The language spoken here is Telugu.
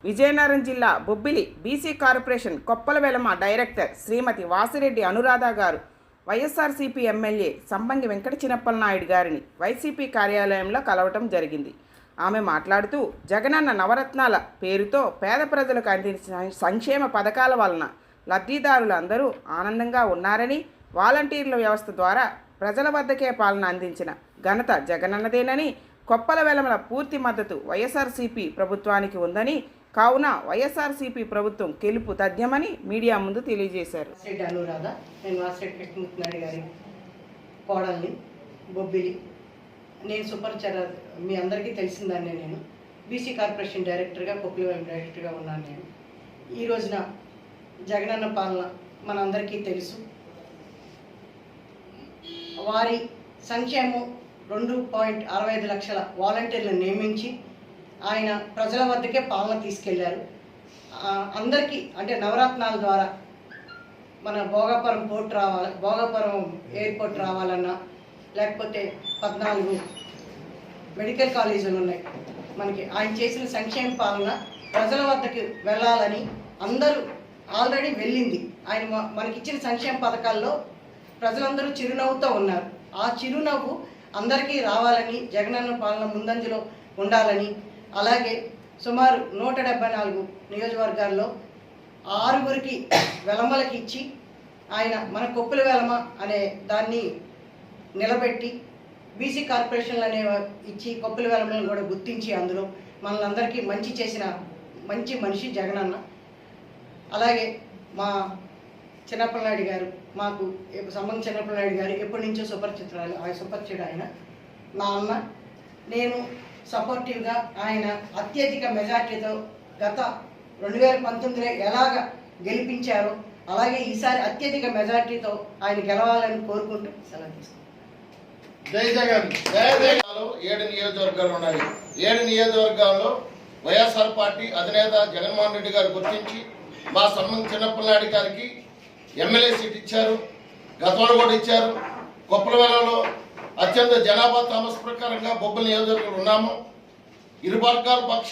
విజయనగరం జిల్లా బొబ్బిలి బీసీ కార్పొరేషన్ కొప్పలవెలమ డైరెక్టర్ శ్రీమతి వాసిరెడ్డి అనురాధ గారు వైఎస్ఆర్సీపీ ఎమ్మెల్యే సంబంగి వెంకట చిన్నప్పలనాయుడు గారిని వైసీపీ కార్యాలయంలో కలవటం జరిగింది. ఆమె మాట్లాడుతూ జగనన్న నవరత్నాల పేరుతో పేద ప్రజలకు అందించిన సంక్షేమ పథకాల వలన లబ్ధిదారులు అందరూ ఆనందంగా ఉన్నారని, వాలంటీర్ల వ్యవస్థ ద్వారా ప్రజల వద్దకే పాలన అందించిన ఘనత జగనన్నదేనని, కొప్పలవెలమల పూర్తి మద్దతు వైఎస్ఆర్సీపీ ప్రభుత్వానికి ఉందని, కావున వైఎస్ఆర్సీపీ ప్రభుత్వం గెలుపు తథ్యమని మీడియా ముందు తెలియజేశారు. అనురాధ, నేను వాసిరెడ్డి కృష్ణమూర్తి గారి కోడల్ని, బొబ్బిలి. నేను సుపరిచర మీ అందరికీ తెలిసిందాన్ని. నేను బీసీ కార్పొరేషన్ డైరెక్టర్గా, కొప్పలవెలమ డైరెక్టర్గా ఉన్నాను. నేను ఈ రోజున జగనన్న పాలన మనందరికీ తెలుసు. వారి సంక్షేమం 2.65 లక్షల వాలంటీర్లను నియమించి ఆయన ప్రజల వద్దకే పాలన తీసుకెళ్లారు. అందరికీ అంటే నవరత్నాల ద్వారా మన భోగాపురం పోర్ట్ రావాలి, భోగాపురం ఎయిర్పోర్ట్ రావాలన్నా, లేకపోతే 14 మెడికల్ కాలేజీలు ఉన్నాయి మనకి. ఆయన చేసిన సంక్షేమ పాలన ప్రజల వద్దకు వెళ్ళాలని అందరూ ఆల్రెడీ వెళ్ళింది. ఆయన మనకిచ్చిన సంక్షేమ పథకాల్లో ప్రజలందరూ చిరునవ్వుతో ఉన్నారు. ఆ చిరునవ్వు అందరికీ రావాలని, జగనన్న పాలన ముందంజలో ఉండాలని, అలాగే సుమారు 174 నియోజకవర్గాల్లో 6గురికి వెలమలకి ఇచ్చి ఆయన మన కొప్పలవెలమ అనే దాన్ని నిలబెట్టి బీసీ కార్పొరేషన్లు అనే ఇచ్చి కొప్పలవెలమలను కూడా గుర్తించి అందులో మనలందరికీ మంచి చేసిన మంచి మనిషి జగనన్న. అలాగే మా చిన్నప్పలనాయుడు గారు, మాకు సంబంధించిన చిన్నప్పలనాయుడు గారు ఎప్పటి నుంచో సుపరిచితుడు ఆయన. మా అన్న, నేను సపోర్టివ్గా ఆయన అత్యధిక మెజార్టీతో గత 2019లో ఎలాగ గెలిపించారో అలాగే ఈసారి అత్యధిక మెజార్టీతో ఆయన గెలవాలని కోరుకుంటూ సెలవు తీసుకుంటాం. జై జగన్. 7 నియోజకవర్గాలు ఉన్నాయి. 7 నియోజకవర్గాల్లో వైఎస్ఆర్ పార్టీ అధినేత జగన్మోహన్ రెడ్డి గారు గుర్తించి మా సంబంధించిన చిన్నప్పలనాయుడు గారికి ఎమ్మెల్యే సీట్ ఇచ్చారు. గతంలో కూడా ఇచ్చారు. కొప్పలవెలలో అత్యంత జనాభా తామస ప్రకారంగా బొబ్బిలి నియోజకవర్గంలో ఉన్నాము. ఇరు వర్గాల పక్ష